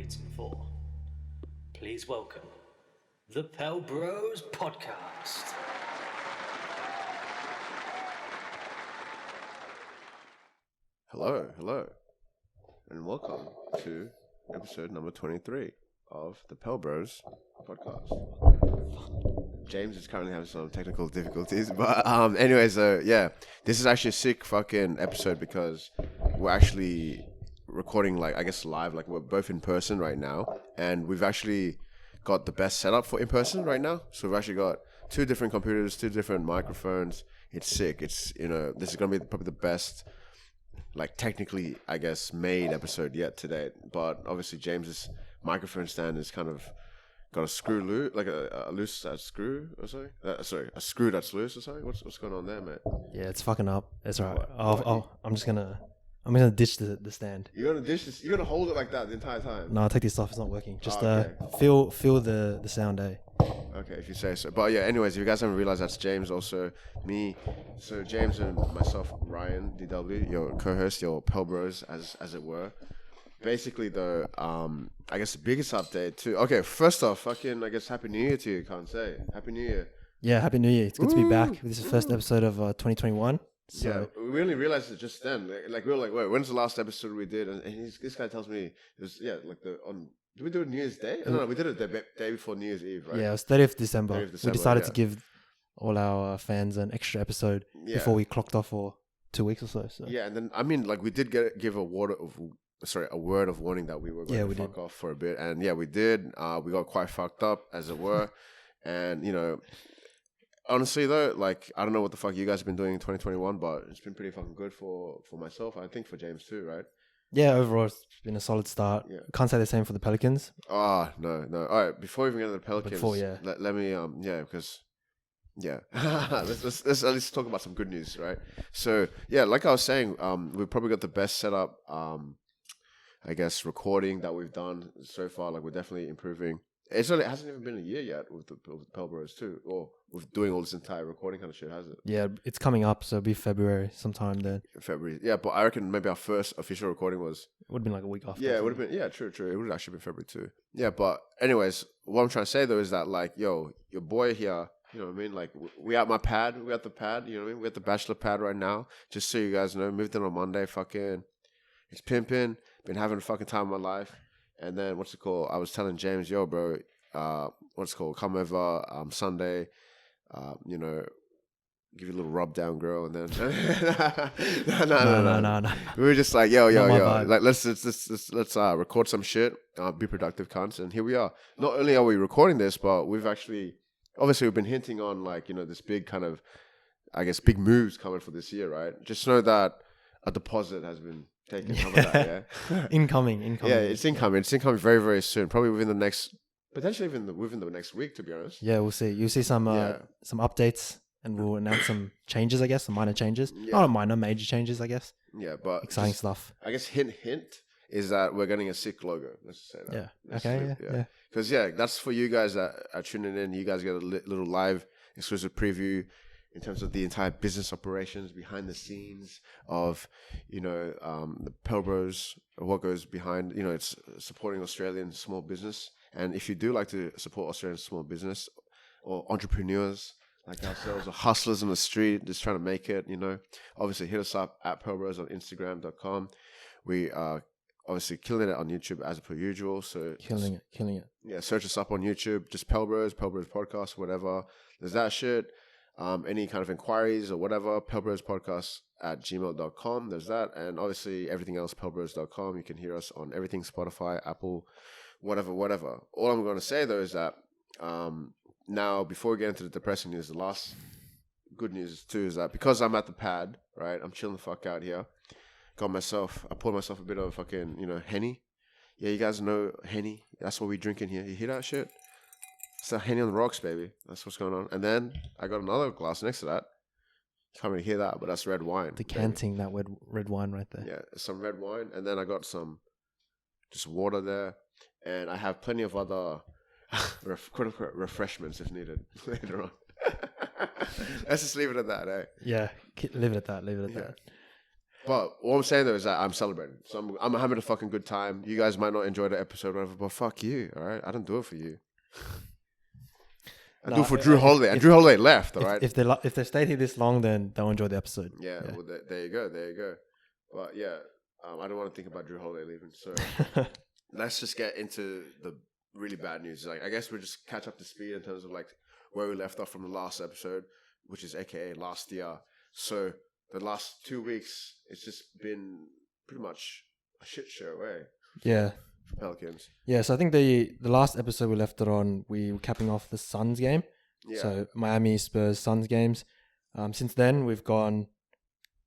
waiting for. Please welcome the Pelbros Podcast. Hello, and welcome to episode number 23 of the Pelbros Podcast. James is currently having some technical difficulties, but anyways, this is actually a sick fucking episode because we're actually recording live, like we're both in person right now, and we've actually got the best setup for in person right now. So we've actually got two different computers, two different microphones. It's sick. It's, this is gonna be probably the best, like, technically, I guess, made episode yet today. But obviously James's microphone stand is kind of got a screw loose, like a loose screw or something. A screw that's loose or something. What's going on there, mate? Yeah, it's fucking up. It's alright. What? I'm gonna ditch the stand. You're gonna dish this. You're gonna hold it like that the entire time. No, I'll take this off. It's not working. Just okay. feel the sound, eh? Okay, if you say so. But yeah, anyways, if you guys haven't realized, that's James, also me. So James and myself, Ryan DW, your co-host, your Pelbros, as it were. Basically, though, I guess the biggest update too. Okay, first off, fucking, I guess, Happy New Year to you. Can't say Happy New Year. Yeah, Happy New Year. It's good to be back. This is the first episode of 2021. So. Yeah, we only realized it just then. Like we were like, wait, when's the last episode we did? And this guy tells me it was did we do it New Year's Day? No, we did it the day before New Year's Eve, right? Yeah, it was 30th December. 30th December, We decided to give all our fans an extra episode before we clocked off for 2 weeks or so. Yeah, and then, I mean, like, we did give a word of warning that we were going to fuck off for a bit. And yeah, we did. We got quite fucked up, as it were. And, honestly, though, like, I don't know what the fuck you guys have been doing in 2021, but it's been pretty fucking good for myself. I think for James too, right? Yeah, overall, it's been a solid start. Yeah. Can't say the same for the Pelicans. No. All right, before we even get to the Pelicans, let me, let's at least talk about some good news, right? So, yeah, like I was saying, we've probably got the best setup, I guess, recording that we've done so far. Like, we're definitely improving. It hasn't even been a year yet with the Pelbros too, or with doing all this entire recording kind of shit, has it? Yeah, it's coming up, so it'll be February sometime then. February, yeah, but I reckon maybe our first official recording was... It would have been like a week after. Yeah, it would have been, true. It would have actually been February too. Yeah, but anyways, what I'm trying to say though is that, like, yo, your boy here, you know what I mean? Like, we at my pad, we at the pad, you know what I mean? We're at the bachelor pad right now, just so you guys know. Moved in on Monday, fucking, it's pimping, been having a fucking time of my life. And then, I was telling James, yo, bro, come over Sunday, give you a little rub down, girl, and then no. We were just like, yo, like let's record some shit, be productive cunts, and here we are. Not only are we recording this, but we've been hinting on, like, this big kind of, I guess, big moves coming for this year, right? Just know that a deposit has been taken. How about that, yeah? Incoming. Yeah, it's incoming. It's incoming very, very soon. Probably within the next. Potentially even within the next week, to be honest. Yeah, we'll see. You'll see some updates, and we'll announce some changes, I guess, some minor changes. Yeah. Not minor, major changes, I guess. Yeah, but exciting stuff. I guess hint is that we're getting a sick logo. Let's just say that. Yeah. Okay. Yeah. Because that's for you guys that are tuning in. You guys get a little live exclusive preview in terms of the entire business operations behind the scenes of, the Pelbros, what goes behind. It's supporting Australian small business. And if you do like to support Australian small business or entrepreneurs like ourselves or hustlers on the street just trying to make it, obviously hit us up at Pelbros on Instagram.com. We are obviously killing it on YouTube as per usual. So killing it. Yeah, search us up on YouTube, just Pelbros Podcast, whatever. There's that shit. Any kind of inquiries or whatever, pelbrospodcast@gmail.com. There's that. And obviously everything else, pelbros.com. You can hear us on everything, Spotify, Apple, whatever. All I'm going to say, though, is that now, before we get into the depressing news, the last good news, too, is that because I'm at the pad, right, I'm chilling the fuck out here. I poured myself a bit of fucking, Henny. Yeah, you guys know Henny. That's what we drink in here. You hear that shit? It's that Henny on the rocks, baby. That's what's going on. And then I got another glass next to that. You can't really hear that, but that's red wine. Decanting that red wine right there. Yeah, some red wine. And then I got some just water there. And I have plenty of other quote-unquote refreshments if needed later on. Let's just leave it at that, eh? Yeah, leave it at that. But But what I'm saying though is that I'm celebrating. So I'm having a fucking good time. You guys might not enjoy the episode or whatever, but fuck you, all right? I don't do it for you. I do it for Drew Holiday. And Drew Holiday left, all right? If they stayed here this long, then they'll enjoy the episode. Yeah. Well, there you go. But yeah, I don't want to think about Drew Holiday leaving. So let's just get into the really bad news. Like, I guess we'll just catch up to speed in terms of like where we left off from the last episode, which is AKA last year. So the last 2 weeks, it's just been pretty much a shit show, eh? Yeah. For Pelicans. Yeah, so I think the last episode we left it on, we were capping off the Suns game. Yeah. So Miami, Spurs, Suns games. Since then, we've gone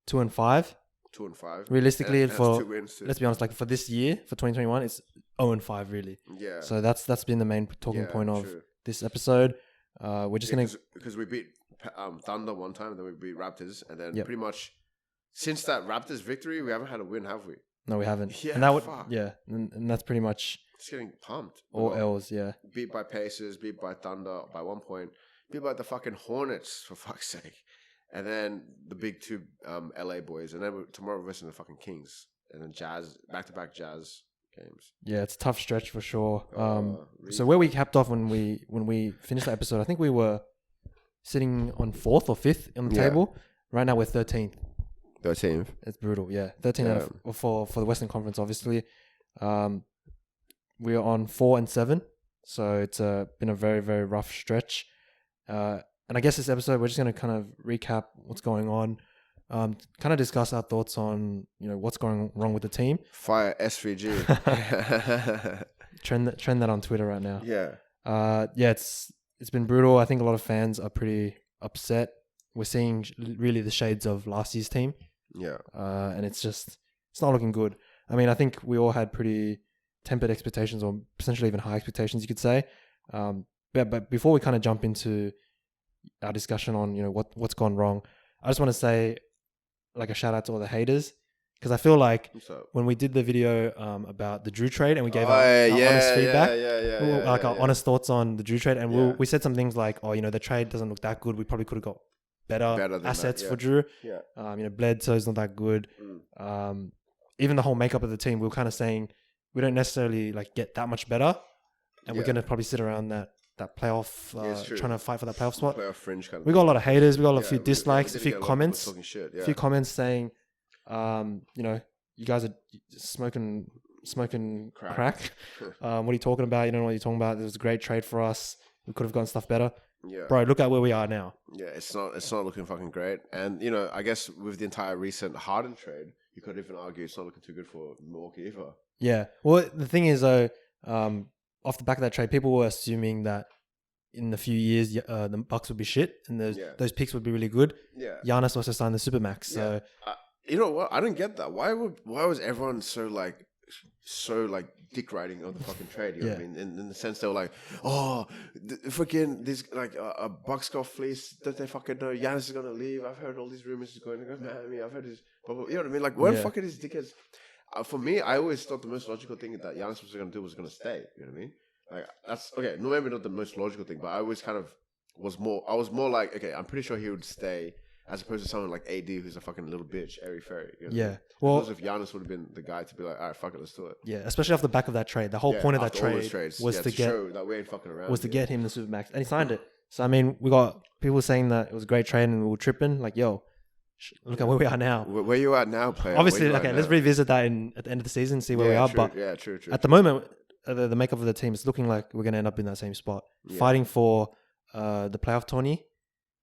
2-5. 2-5. Realistically, and for 2 wins too. let's be honest, like for this year, for 2021, it's 0-5 really. Yeah. So that's been the main talking point of true. this episode. We're just gonna because we beat Thunder one time, then we beat Raptors, and then Yep. pretty much since that Raptors victory, we haven't had a win, have we? no, we haven't. Yeah, and that would fuck. and that's pretty much Just getting pumped. all We got L's. Yeah, beat by Pacers, beat by Thunder by 1 point, beat by the fucking Hornets for fuck's sake, and then the big two LA boys, and then tomorrow we're versus the fucking Kings, and then Jazz back-to-back Jazz games. yeah, it's a tough stretch for sure. Really So where we capped off when we finished the episode, I think we were sitting on 4th or 5th on the Yeah. table. Right now we're 13th. 13th. It's brutal. Yeah, 13 out of, for the Western Conference, obviously. We're on 4-7, so it's been a very, very rough stretch. And I guess this episode we're just going to kind of recap what's going on, kind of discuss our thoughts on what's going wrong with the team. Fire SVG. Trend that on Twitter right now. Yeah. Yeah, it's been brutal. I think a lot of fans are pretty upset. We're seeing really the shades of last year's team. Yeah. And it's not looking good. I mean, I think we all had pretty tempered expectations, or potentially even high expectations, you could say. But before we kind of jump into our discussion on what's gone wrong, I just want to say like a shout out to all the haters, because I feel like when we did the video about the Drew trade and we gave our honest feedback, our honest thoughts on the Drew trade, and we said some things like, the trade doesn't look that good. We probably could have got better assets for Drew. Yeah. Bledsoe's not that good. Even the whole makeup of the team, we were kind of saying we don't necessarily like get that much better, and we're going to probably sit around that playoff, trying to fight for that playoff spot. Playoff fringe kind of. We got a lot of haters. We got a few dislikes, a few comments, Shit, a few comments saying, you guys are smoking crack. What are you talking about? You don't know what you're talking about. It was a great trade for us. We could have gotten stuff better. Yeah. Bro, look at where we are now. Yeah, it's not looking fucking great. And I guess with the entire recent Harden trade, you could even argue it's not looking too good for Milwaukee either. Yeah. Well, the thing is though, off the back of that trade, people were assuming that in a few years the Bucks would be shit and those picks would be really good. Yeah. Giannis also signed the Supermax. So you know what? I don't get that. Why was everyone so dick riding on the fucking trade? You know what I mean? In the sense they were like, oh, freaking this a Bucks got fleeced. Don't they fucking know Giannis is gonna leave? I've heard all these rumors he's going to go to Miami. I've heard this. You know what I mean? Like, where the fuck are these dickheads? For me, I always thought the most logical thing that Giannis was going to do was going to stay. You know what I mean? Like, that's okay. No, maybe not the most logical thing, but I always kind of was more like, okay, I'm pretty sure he would stay, as opposed to someone like AD, who's a fucking little bitch, airy fairy. You know what I mean? Well, because if Giannis would have been the guy to be like, all right, fuck it, let's do it. Yeah, especially off the back of that trade. The whole point of that trade was to get show that we ain't fucking around. Was to get him the Supermax, and he signed it. So I mean, we got people saying that it was a great trade, and we were tripping. Like, yo, look at where we are now. Where you at now, player? Obviously, okay, let's revisit that at the end of the season, see where we are. True. But yeah, true. At the moment, the makeup of the team is looking like we're going to end up in that same spot, fighting for the playoff tourney,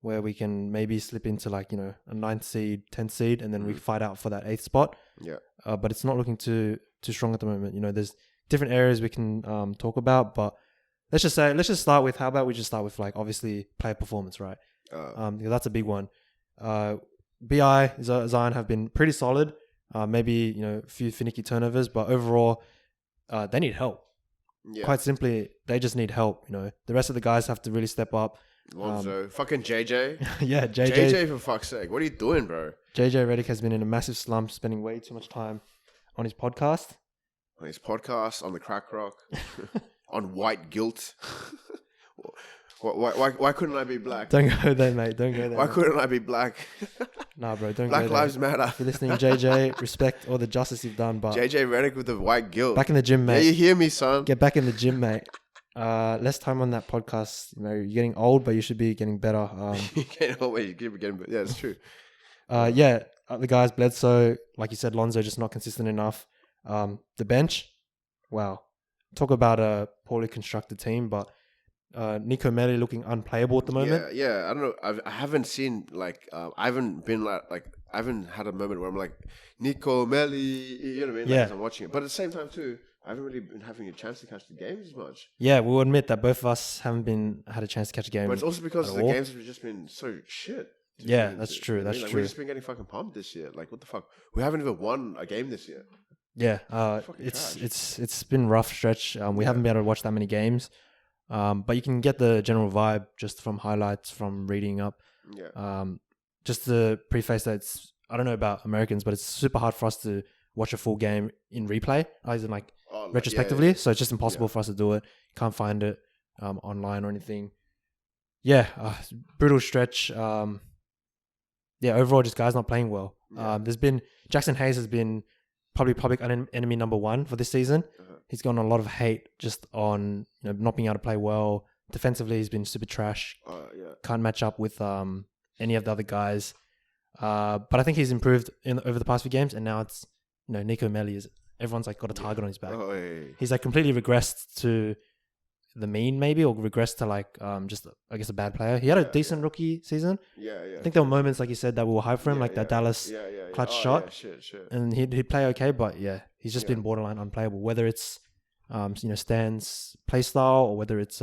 where we can maybe slip into like a 9th seed, 10th seed, and then we fight out for that 8th spot. Yeah. But it's not looking too strong at the moment. There's different areas we can talk about, but let's just start with, how about we just start with like obviously player performance, right? Because that's a big one. BI, Zion have been pretty solid. Maybe a few finicky turnovers, but overall, they need help. Yeah. Quite simply, they just need help. The rest of the guys have to really step up. Lonzo, fucking JJ. Yeah, JJ for fuck's sake, what are you doing, bro? JJ Reddick has been in a massive slump, spending way too much time on his podcast. On the crack rock, on white guilt. Why couldn't I be black? Don't go there, mate. Don't go there. Why mate. couldn't I be black? Nah, bro. Don't Black go there. Lives Matter. If you're listening, JJ, respect all the justice you've done, but JJ Reddick with the white guilt. back in the gym, Yeah, mate. you hear me, son? Get back in the gym, mate. Less time on that podcast. You know, you're getting old, but you should be getting better. You can't always keep getting. Yeah, it's true. The guys, Bledsoe, like you said, Lonzo just not consistent enough. The bench, wow. Talk about a poorly constructed team, but Nico Melli looking unplayable at the moment. Yeah. I don't know. I haven't seen I haven't been like I haven't had a moment where I'm like Nico Melli. You know what I mean? Like, as I'm watching it, but at the same time too, I haven't really been having a chance to catch the games as much. Yeah, we'll admit that both of us haven't had a chance to catch a game. But it's also because at the all. games have just been so shit. Yeah, that's true. That's We've true. just been getting fucking pumped this year. Like, what the fuck? We haven't even won a game this year. Yeah, Fucking it's been a rough stretch. We haven't been able to watch that many games, but you can get the general vibe just from highlights, from reading up. Yeah. Just to preface that, I don't know about Americans, but it's super hard for us to watch a full game in replay, as in retrospectively. Yeah. So it's just impossible for us to do it. Can't find it online or anything. Yeah, brutal stretch. Overall, just guys not playing well. Yeah. There's been Jackson Hayes has been probably public enemy number one for this season. He's gotten a lot of hate just on not being able to play well. Defensively, he's been super trash. Can't match up with any of the other guys. But I think he's improved over the past few games, and now it's Nico Melli is everyone's got a target on his back. Oh, hey. He's completely regressed to the mean, maybe, or regressed to just I guess a bad player. He had a decent rookie season. Yeah. I think there were moments, like you said, that we were hyped for him, that Dallas clutch shot. Yeah, shit. And he'd play okay, but he's just been borderline unplayable. Whether it's Stan's play style or whether it's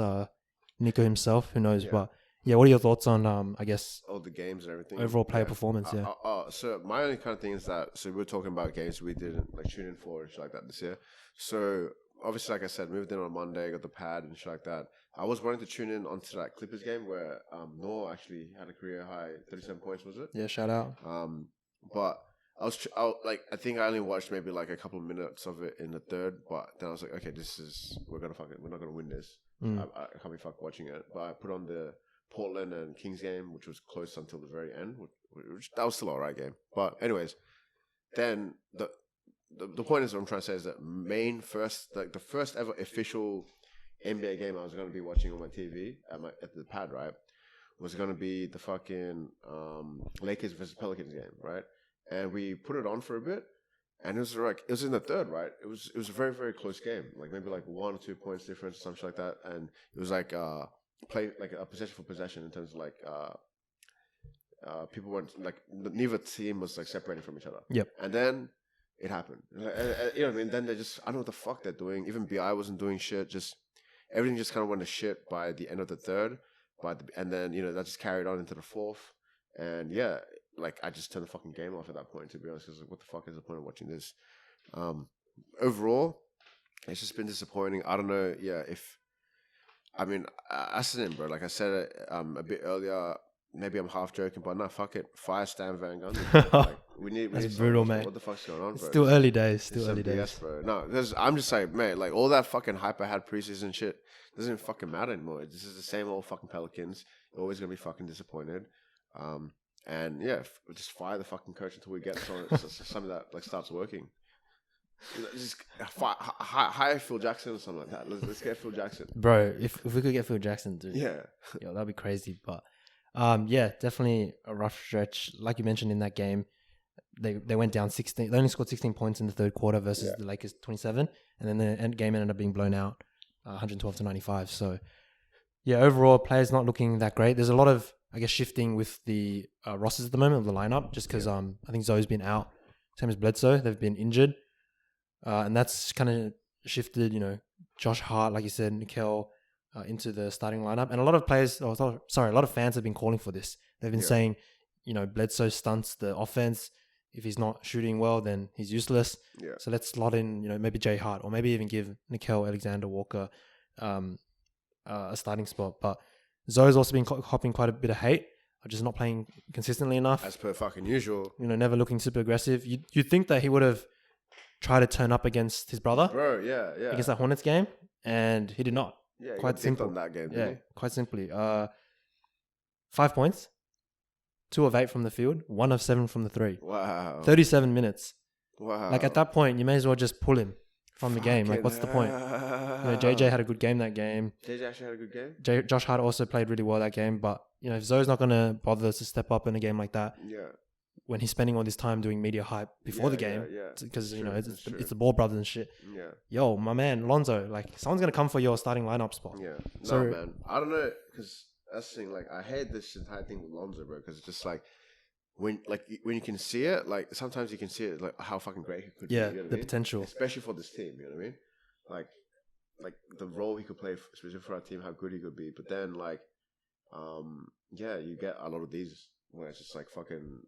Nico himself, who knows? Yeah. But what are your thoughts on I guess all the games and everything? overall player performance? So my only kind of thing is that we were talking about games we didn't tune in for and shit like that this year. So obviously, like I said, moved in on Monday, got the pad and shit like that. I was wanting to tune in onto that Clippers game where Noah actually had a career high 37 points, was it? Yeah, shout out. But I think I only watched maybe a couple of minutes of it in the third, but then I was like, okay, we're not gonna win this. I can't be fucked watching it. But I put on the Portland and Kings game, which was close until the very end, which that was still alright game. But anyways, then the point is what I'm trying to say is that the first ever official NBA game I was going to be watching on my TV at the pad, right, was going to be the fucking Lakers versus Pelicans game, right? And we put it on for a bit, and it was in the third, right? It was a very, very close game, maybe 1 or 2 points difference, something like that, and it was play a possession for possession in terms of people weren't neither team was separating from each other. Yep. And then it happened. You know what I mean? Then they just, I don't know what the fuck they're doing. Even BI wasn't doing shit. Just everything just kind of went to shit by the end of the third. And then that just carried on into the fourth. And I just turned the fucking game off at that point, to be honest. Because what the fuck is the point of watching this? Overall, it's just been disappointing. I don't know. That's the thing, bro. Like I said it a bit earlier. Maybe I'm half joking, but nah, fuck it. Fire Stan Van Gundy. We need brutal, mate. What the fuck's going on, bro? Still early days. BS, bro. No, because I'm just like, man, all that fucking hype I had preseason shit doesn't even fucking matter anymore. This is the same old fucking Pelicans. You're always gonna be fucking disappointed. Just fire the fucking coach until we get something that starts working. Just hire Phil Jackson or something like that. Let's get Phil Jackson, bro. If we could get Phil Jackson, dude, that'd be crazy. But definitely a rough stretch. Like you mentioned in that game, they went down 16. They only scored 16 points in the third quarter versus the Lakers 27, and then the end game ended up being blown out, 112-95. So overall, players not looking that great. There's a lot of shifting with the rosters at the moment of the lineup, just because I think Zoe's been out, same as Bledsoe. They've been injured. And that's kind of shifted, Josh Hart, like you said, Nickel, into the starting lineup. And a lot of a lot of fans have been calling for this. They've been saying, Bledsoe stunts the offense. If he's not shooting well, then he's useless. Yeah. So let's slot in, maybe Jay Hart, or maybe even give Nickel Alexander Walker a starting spot. But Zoe's also been hopping quite a bit of hate, just not playing consistently enough. As per fucking usual. Never looking super aggressive. You'd think that he would have try to turn up against his brother, bro. Yeah. against that Hornets game, and he did not. Yeah, he Quite got dicked simple. on that game, Yeah, didn't he? quite simply. 5 points, 2 of 8 from the field, 1 of 7 from the 3. Wow. 37 minutes. Wow. Like at that point, you may as well just pull him from the game. Like, what's the point? JJ had a good game that game. JJ actually had a good game? Josh Hart also played really well that game. But, if Zoe's not going to bother to step up in a game like that, Yeah. when he's spending all this time doing media hype before the game, because, it's the Ball brothers and shit. Yeah. Yo, my man, Lonzo, like, someone's going to come for your starting lineup spot. Yeah. So- No, man. I don't know, because that's the thing. Like, I hate this entire thing with Lonzo, bro, because it's just like, when you can see it, like, sometimes you can see it, like, how fucking great he could Yeah, be. You know what the I mean? potential. Especially for this team, you know what I mean? Like the role he could play, especially for our team, how good he could be. But then, like, you get a lot of these where it's just like fucking,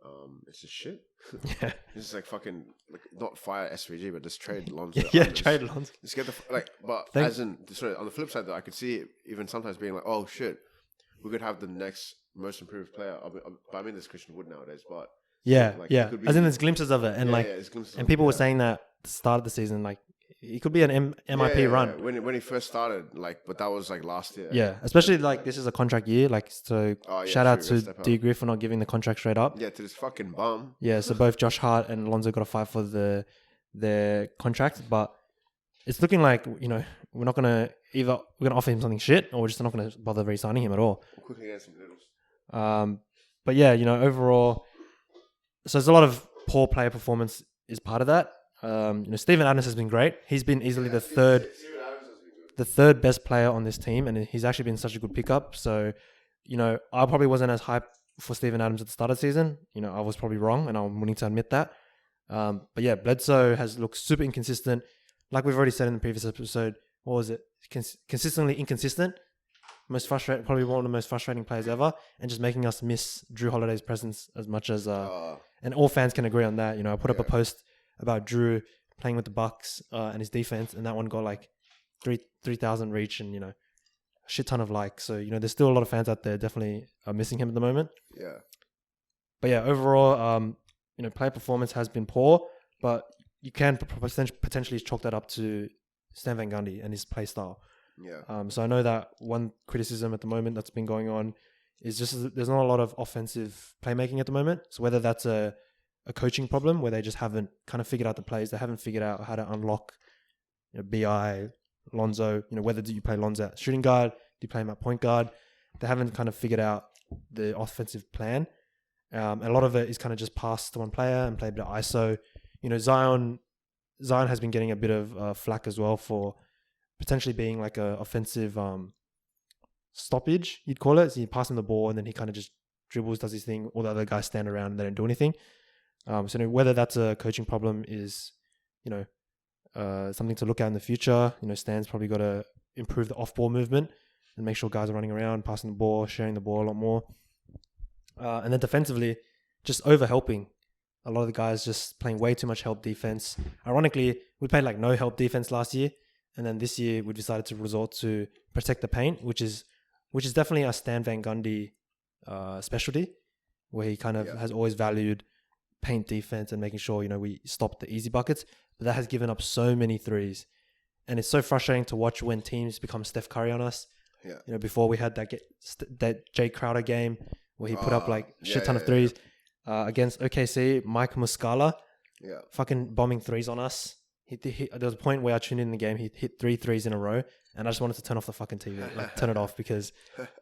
it's just shit. Yeah. It's just like fucking, like, not fire SVG, but just trade Lonzo. Yeah, Just- trade Lonzo. Just get the, like, but Thank- as in, sorry, on the flip side, though, I could see it even sometimes being like, oh shit, we could have the next most improved player. I mean, there's Christian Wood nowadays, but Yeah, like, yeah. it could be- As in, there's glimpses of it, and it's glimpses and of- people were yeah. saying that at the start of the season, like, he could be an MIP run. Yeah. When he first started, like, but that was like last year. Yeah, especially like this is a contract year, like, so Oh, yeah, shout out true, to step up. D Griff for not giving the contract straight up. Yeah, to this fucking bum. Yeah, so both Josh Hart and Lonzo got to fight for their contract, but it's looking like we're not gonna offer him something shit, or we're just not gonna bother re-signing him at all. We'll quickly get some noodles. But yeah, overall, so there's a lot of poor player performance is part of that. Steven Adams has been great. He's been easily the third best player on this team, and he's actually been such a good pickup. So, I probably wasn't as hyped for Steven Adams at the start of the season. I was probably wrong, and I'm willing to admit that. But yeah, Bledsoe has looked super inconsistent. Like we've already said in the previous episode, what was it? Consistently inconsistent. Probably one of the most frustrating players ever, and just making us miss Drew Holiday's presence as much as and all fans can agree on that. I put up a post about Drew playing with the Bucks and his defense, and that one got like 3,000 reach and a shit ton of likes. So there's still a lot of fans out there definitely are missing him at the moment. Yeah. But yeah, overall, player performance has been poor, but you can potentially chalk that up to Stan Van Gundy and his play style. Yeah. So I know that one criticism at the moment that's been going on is just there's not a lot of offensive playmaking at the moment. So whether that's a coaching problem where they just haven't kind of figured out the plays, they haven't figured out how to unlock BI, Lonzo, whether do you play Lonzo at shooting guard, do you play him at point guard? They haven't kind of figured out the offensive plan. A lot of it is kind of just pass to one player and play a bit of ISO. Zion has been getting a bit of flack as well for potentially being like a offensive stoppage, you'd call it. So you pass him the ball and then he kind of just dribbles, does his thing. All the other guys stand around and they don't do anything. So whether that's a coaching problem is, something to look at in the future. Stan's probably got to improve the off-ball movement and make sure guys are running around, passing the ball, sharing the ball a lot more. And then defensively, just over-helping. A lot of the guys just playing way too much help defense. Ironically, we played like no help defense last year. And then this year we decided to resort to protect the paint, which is definitely a Stan Van Gundy specialty, where he kind of has always valued paint defense and making sure, we stop the easy buckets. But that has given up so many threes. And it's so frustrating to watch when teams become Steph Curry on us. Yeah. Before we had that Jay Crowder game where he put up like a shit ton of threes. Against OKC, Mike Muscala, fucking bombing threes on us. There was a point where I tuned in the game, he hit 3 threes in a row, and I just wanted to turn off the fucking TV, like turn it off, because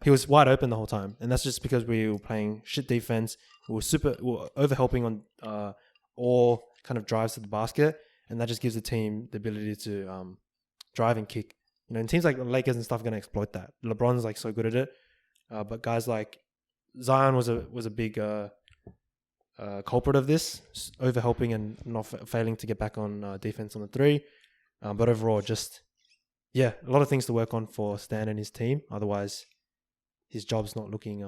he was wide open the whole time. And that's just because we were playing shit defense. We were over-helping on all kind of drives to the basket, and that just gives the team the ability to drive and kick. And teams like the Lakers and stuff are going to exploit that. LeBron's like so good at it, but guys like Zion was a big culprit of this, over-helping and not failing to get back on defense on the 3. But overall, just, a lot of things to work on for Stan and his team. Otherwise, his job's not looking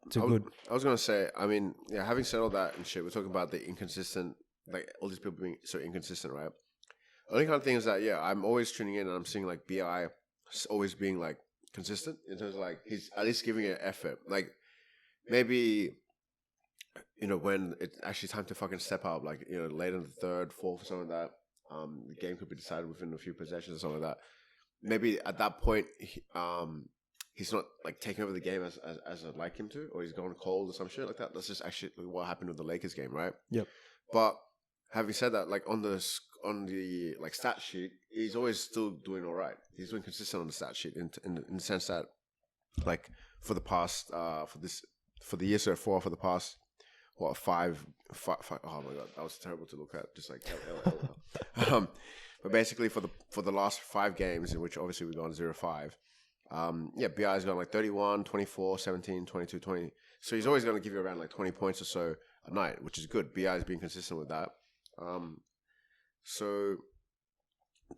too good. I was going to say, I mean, having said all that and shit, we're talking about the inconsistent, like all these people being so inconsistent, right? The only kind of thing is that, I'm always tuning in and I'm seeing like BI always being like consistent in terms of like he's at least giving it effort. Like maybe, when it's actually time to fucking step up, like, late in the third, fourth, or something like that, the game could be decided within a few possessions or something like that. maybe at that point, he's not like taking over the game as I'd like him to, or he's going cold or some shit like that. That's just actually what happened with the Lakers game, right? Yep. But having said that, like on the like stat sheet, he's always still doing all right. He's doing consistent on the stat sheet in the sense that, like for the past for the year so far, for the past five. Oh my god, that was terrible to look at. Just like but basically for the last 5 games in which obviously we've gone 0-5. BI's gone like 31, 24, 17, 22, 20. So he's always going to give you around like 20 points or so a night, which is good. BI is being consistent with that. So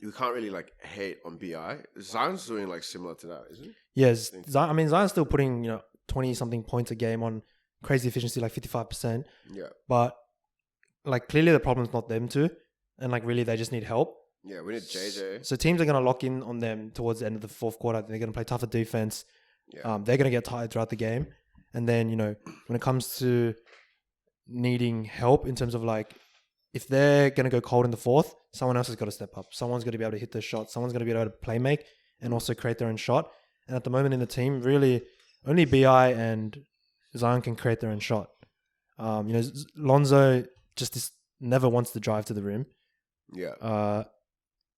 you can't really like hate on BI. Zion's doing like similar to that, isn't he? Yes, I mean Zion's still putting 20 something points a game on crazy efficiency, like 55%. Yeah. But like clearly the problem's not them two, and like really they just need help. Yeah, we need JJ. So teams are going to lock in on them towards the end of the fourth quarter. They're going to play tougher defense. Yeah. They're going to get tired throughout the game. And then, when it comes to needing help in terms of like, if they're going to go cold in the fourth, someone else has got to step up. Someone's got to be able to hit their shot. Someone's got to be able to play make and also create their own shot. And at the moment in the team, really only BI and Zion can create their own shot. Lonzo just never wants to drive to the rim. Yeah.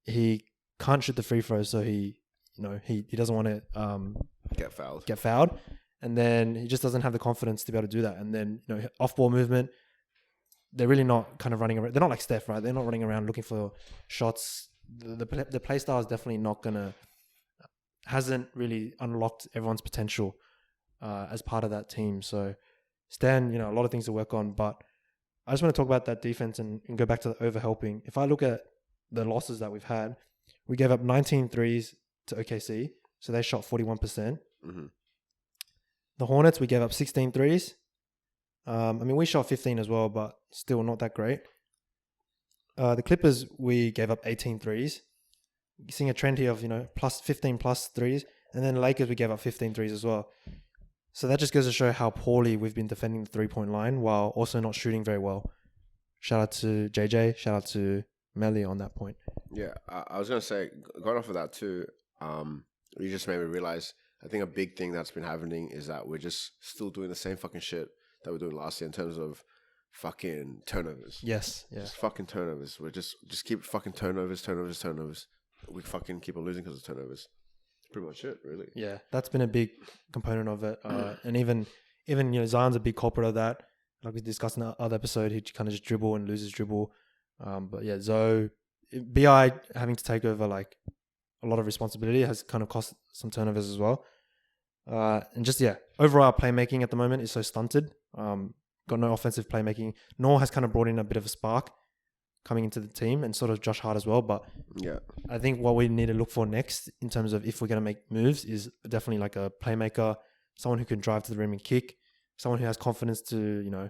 He can't shoot the free throws, so he doesn't want to get fouled, and then he just doesn't have the confidence to be able to do that. And then off ball movement, they're really not kind of running around. They're not like Steph, right? They're not running around looking for shots. The play style is definitely hasn't really unlocked everyone's potential as part of that team. So Stan, a lot of things to work on, but I just want to talk about that defense and go back to the overhelping. If I look at the losses that we've had, we gave up 19 threes to OKC, so they shot 41%. Mm-hmm. The Hornets, we gave up 16 threes. We shot 15 as well, but still not that great. The Clippers, we gave up 18 threes. You're seeing a trend here of, plus 15 plus threes. And then Lakers, we gave up 15 threes as well. So that just goes to show how poorly we've been defending the 3-point line while also not shooting very well. Shout out to JJ. Shout out to Melly on that point. Yeah, I was going to say, going off of that too, you just made me realize, I think a big thing that's been happening is that we're just still doing the same fucking shit that we were doing last year in terms of fucking turnovers. Yes, yeah. Just fucking turnovers. We're just keep fucking turnovers. We fucking keep on losing because of turnovers. That's pretty much it, really. Yeah, that's been a big component of it. And even Zion's a big culprit of that. Like we discussed in the other episode, he kind of just dribble and loses dribble. But yeah, Zoe, BI having to take over like a lot of responsibility has kind of cost some turnovers as well. And just, overall playmaking at the moment is so stunted. Got no offensive playmaking. Nor has kind of brought in a bit of a spark coming into the team, and sort of Josh Hart as well. But yeah, I think what we need to look for next in terms of if we're going to make moves is definitely like a playmaker, someone who can drive to the rim and kick, someone who has confidence to,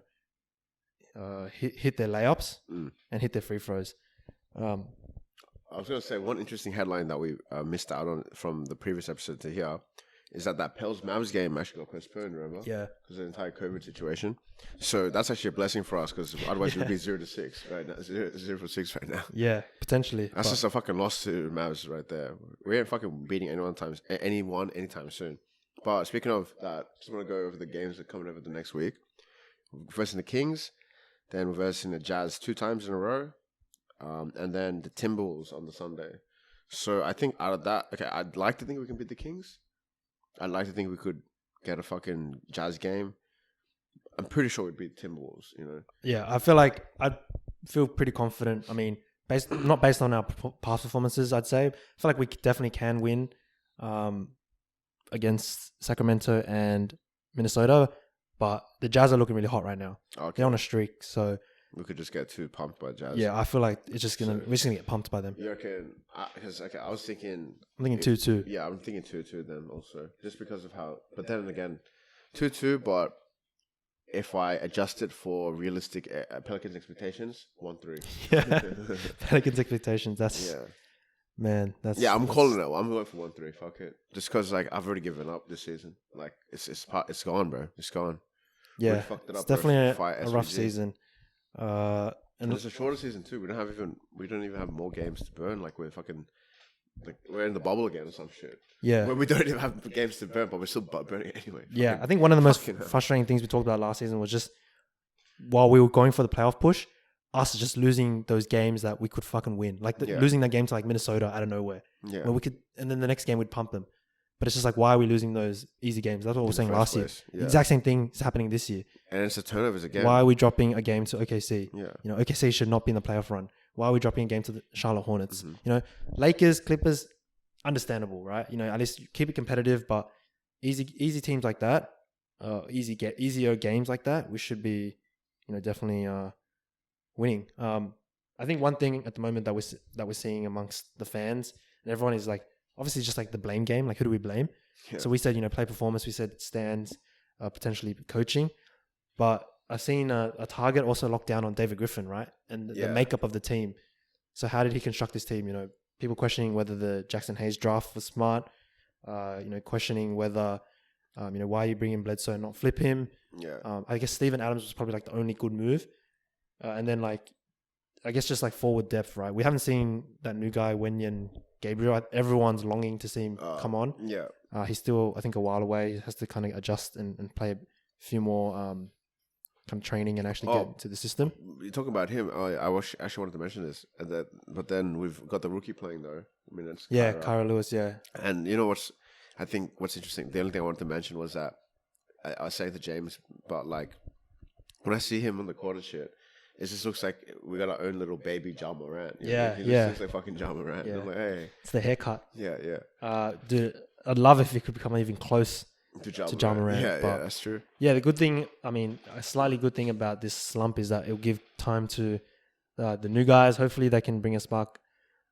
hit their layups and hit their free throws. I was going to say one interesting headline that we missed out on from the previous episode to here is that Pels Mavs game actually got postponed, remember? Yeah. Because of the entire COVID situation. So that's actually a blessing for us, because otherwise it would be 0-6 right now. 0-6 right now. Yeah, potentially. That's just a fucking loss to Mavs right there. We ain't fucking beating anyone anytime soon. But speaking of that, just want to go over the games that are coming over the next week. We're versing the Kings, then we're versing the Jazz 2 times in a row, and then the Timberwolves on the Sunday. So I think out of that, I'd like to think we can beat the Kings. I'd like to think we could get a fucking Jazz game. I'm pretty sure we'd beat Timberwolves, Yeah, I feel pretty confident. I mean, not based on our past performances, I'd say. I feel like we definitely can win against Sacramento and Minnesota, but the Jazz are looking really hot right now. Okay. They're on a streak, so we could just get too pumped by Jazz. Yeah, I feel like we're just gonna get pumped by them. You reckon? Because I was thinking. I'm thinking 2-2. Yeah, I'm thinking 2-2 then also, just because of how. But then again, 2-2. But if I adjust it for realistic Pelicans expectations, 1-3. Yeah, Pelicans expectations. That's man. I'm calling it. I'm going for 1-3. Fuck it. Just because I've already given up this season. It's gone, bro. It's gone. Yeah, it's definitely a rough season. And it's a shorter season too. We don't even have more games to burn. We're fucking like we're in the bubble again or some shit. Yeah. Where we don't even have games to burn, but we're still burning anyway. Yeah, Fucking- I think one of the most fucking hell. frustrating things we talked about last season was just while we were going for the playoff push, us just losing those games that we could fucking win. Like Yeah. losing that game to like Minnesota out of nowhere. Yeah. Where we could, and then the next game we'd pump them. But it's just like, why are we losing those easy games? That's what we were In the saying first last year. place, The yeah. exact same thing is happening this year. And it's the turnovers again. Why are we dropping a game to OKC? Yeah. You know, OKC should not be in the playoff run. Why are we dropping a game to the Charlotte Hornets? Mhm. You know, Lakers, Clippers, understandable, right? You know, at least keep it competitive, but easy teams like that, easier games like that, we should be, you know, definitely winning. I think one thing at the moment that we're seeing amongst the fans and everyone is like, obviously just like the blame game. Like, who do we blame? Yeah. So we said, you know, play performance. We said stands, potentially coaching. But I've seen a target also locked down on David Griffin, right? And the makeup of the team. So how did he construct this team? You know, people questioning whether the Jackson Hayes draft was smart. You know, questioning whether, you know, why you bring in Bledsoe and not flip him. Yeah. I guess Steven Adams was probably like the only good move. And then like, I guess just like forward depth, right? We haven't seen that new guy, Wenyan Gabriel. Everyone's longing to see him come on. Yeah. He's still, I think, a while away. He has to kind of adjust and play a few more kind of training and actually get into the system. You're talking about him. Actually wanted to mention this, but then we've got the rookie playing though. I mean, it's Kyra Lewis, And you know what's interesting. The only thing I wanted to mention was that I was saying to James, but like when I see him on the court and shit, it just looks like we got our own little baby Ja Morant. You know? He just looks like fucking Ja Morant. Yeah. And I'm like, hey. It's the haircut. Yeah. Dude, I'd love if he could become even close To Ja Ja Morant. Yeah, but that's true. yeah, the good thing, I mean, a slightly good thing about this slump is that it'll give time to the new guys. Hopefully they can bring a spark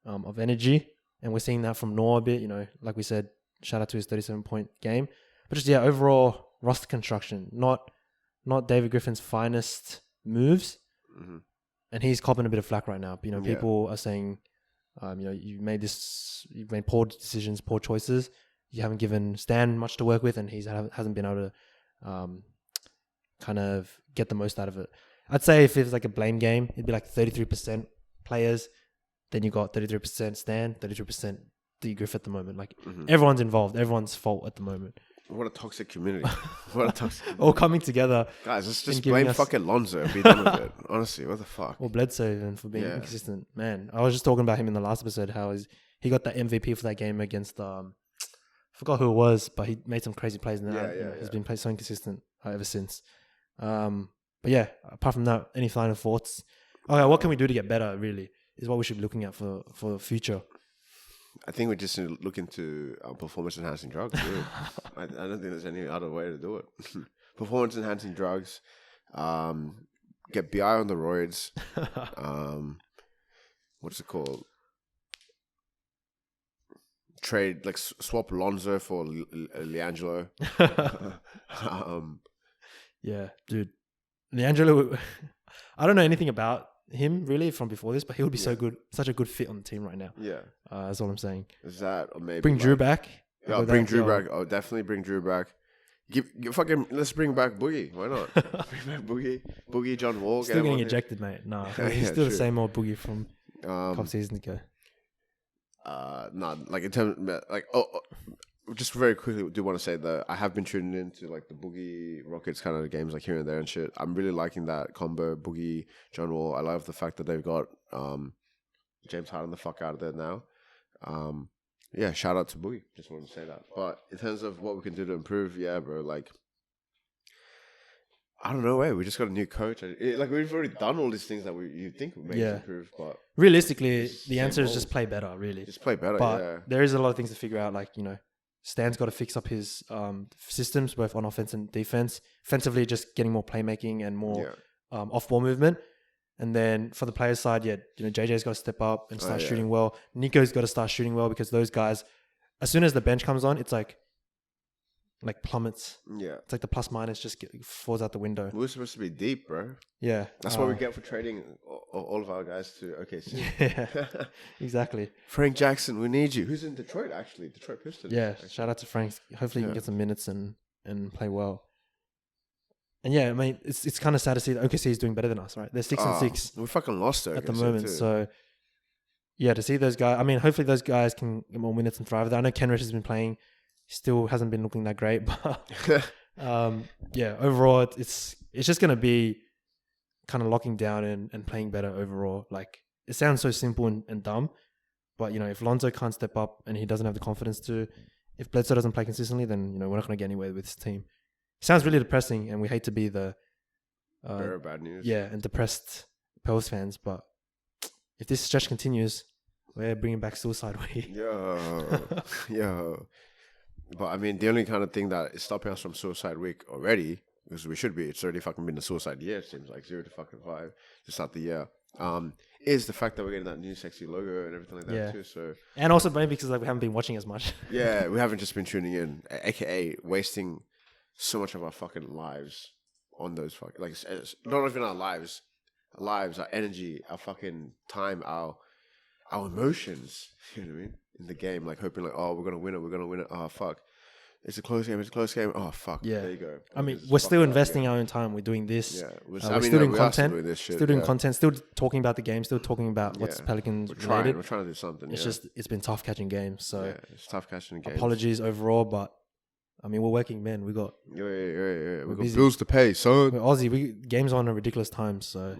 of energy. And we're seeing that from Noah a bit, you know, like we said, shout out to his 37-point game. But just, overall roster construction, not David Griffin's finest moves. Mm-hmm. And he's copping a bit of flack right now. You know, people are saying, you know, you've made poor decisions, poor choices. You haven't given Stan much to work with, and he hasn't been able to kind of get the most out of it. I'd say if it was like a blame game, it'd be like 33% players. Then you got 33% Stan, 33% D Griff at the moment. Like everyone's involved, everyone's fault at the moment. What a toxic community. What a toxic All coming together. Guys, let's just giving blame us- fucking Lonzo and be done with it. Honestly, what the fuck? Or Bledsoe even for being Yeah. inconsistent. Man, I was just talking about him in the last episode, how he got that MVP for that game against, I forgot who it was, but he made some crazy plays. And he's been playing so inconsistent ever since. But yeah, apart from that, any final thoughts? Okay, what can we do to get better, really, is what we should be looking at for the future. I think we just need to look into performance-enhancing drugs. Really. I don't think there's any other way to do it. Performance-enhancing drugs. Get BI on the roids. What's it called? Trade, like swap Lonzo for Leangelo. Yeah, dude. Leangelo, I don't know anything about him really from before this, but he would be so good, such a good fit on the team right now. Yeah. That's all I'm saying. Is that, or maybe Bring like, Drew back. Yeah, bring Drew back. Oh, definitely bring Drew back. Let's bring back Boogie. Why not? Bring back Boogie, John Wall. Still getting ejected, mate. No, he's Yeah, still the true. same old Boogie from a couple Um, seasons ago. like in terms like just very quickly, I do want to say that I have been tuning into like the Boogie Rockets kind of games, like here and there and shit. I'm really liking that combo, Boogie, John Wall. I love the fact that they've got James Harden the fuck out of there now. Yeah, shout out to Boogie. Just wanted to say that. But in terms of what we can do to improve, yeah, bro, like I don't know, we just got a new coach. Like we've already done all these things that you think would make us improve, but Realistically, the same answer is old. just play better, really. just play better. But Yeah, there is a lot of things to figure out. Like, you know, Stan's got to fix up his systems, both on offense and defense. Offensively, just getting more playmaking and more off-ball movement. And then for the players' side, JJ's got to step up and start shooting well. Nico's got to start shooting well, because those guys, as soon as the bench comes on, it's like plummets. yeah. It's like the plus minus just falls out the window. We're supposed to be deep, bro. Yeah. That's what we get for trading all of our guys to OKC. Yeah, exactly. Frank Jackson, we need you. Who's in Detroit, actually? Detroit Pistons. Yeah, shout out to Frank. Hopefully he can get some minutes and play well. And yeah, I mean, it's kind of sad to see that OKC is doing better than us, right? They're 6-6 We fucking lost it at the moment. So yeah, to see those guys. I mean, hopefully those guys can get more minutes and thrive. I know Kenrich has been playing, still hasn't been looking that great, but yeah, overall it's just gonna be kind of locking down and playing better overall. Like it sounds so simple and dumb, but if Lonzo can't step up and he doesn't have the confidence to, if Bledsoe doesn't play consistently, then we're not gonna get anywhere with this team. It sounds really depressing, and we hate to be the very bad news. Yeah, and depressed Pels fans, but if this stretch continues, we're bringing back Suicide Week. Yo. But I mean, the only kind of thing that is stopping us from Suicide Week already, because we should be, it's already fucking been the Suicide year, it seems like 0 to fucking 5 to start the year, is the fact that we're getting that new sexy logo and everything like that too. So, and also maybe because we haven't been watching as much. Yeah, we haven't just been tuning in, aka wasting so much of our fucking lives on those fucking, like, not even our lives, our energy, our fucking time, our emotions, you know what I mean, in the game, like hoping like, oh, we're gonna win it, oh fuck, it's a close game, oh fuck, there you go. I mean, we're still investing our own time, we're doing this, we're still doing content, still talking about the game, still talking about what's Pelicans related. We're trying to do something. It's just, it's been tough catching games, so it's tough catching games. Apologies overall, but I mean, we're working men. We got we got bills to pay, son. We're Aussie. Games on a ridiculous time, so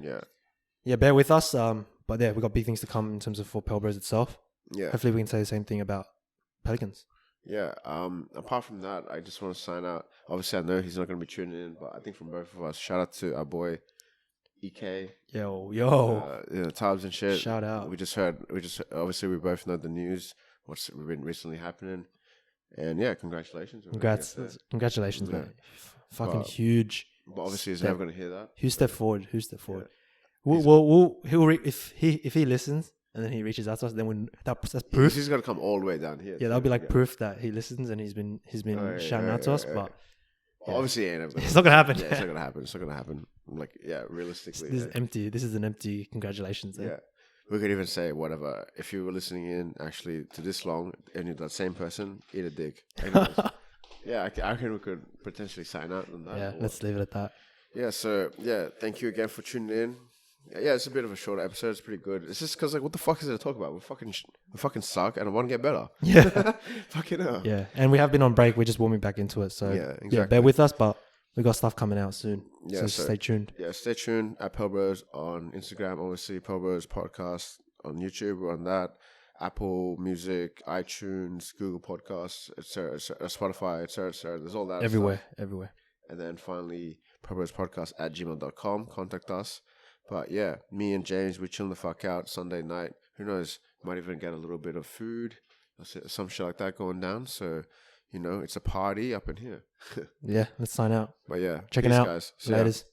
yeah, bear with us. But yeah, we got big things to come in terms of for Pelbros itself. Yeah, hopefully we can say the same thing about Pelicans. Yeah. Apart from that, I just want to sign out. Obviously, I know he's not going to be tuning in, but I think from both of us, shout out to our boy EK. Yo. Tabs and shit. Shout out. We just obviously we both know the news. What's been recently happening. And yeah, congratulations. Congratulations, man. Fucking huge. But obviously, he's never going to hear that. Huge step forward. Yeah. If he listens and then he reaches out to us, then that's proof. He's going to come all the way down here. Yeah, that'll be like proof that he listens and he's been shouting out to us. But obviously, it's not going to happen. Yeah, it's not going to happen. Like, yeah, realistically, this is empty. This is an empty congratulations. Yeah. We could even say whatever. If you were listening in actually to this long and you're that same person, eat a dick. Anyways, I reckon we could potentially sign out on that. Yeah, let's leave it at that. Yeah, so thank you again for tuning in. Yeah, it's a bit of a shorter episode. It's pretty good. It's just because like, what the fuck is there to talk about? We fucking suck, and I want to get better. Yeah, fucking hell. Yeah, and we have been on break. We're just warming back into it. So exactly. Bear with us, but we got stuff coming out soon. Yeah, so stay tuned. Yeah, stay tuned at Pelbros on Instagram. Obviously, Pelbros Podcast on YouTube. We're on that. Apple Music, iTunes, Google Podcasts, etc., Spotify, etc. There's all that everywhere. And then finally, pelbrospodcast@gmail.com. Contact us. But yeah, me and James, we're chilling the fuck out Sunday night. Who knows? Might even get a little bit of food, some shit like that going down. So, it's a party up in here. Yeah, let's sign out. But yeah, check it out, guys. Laters.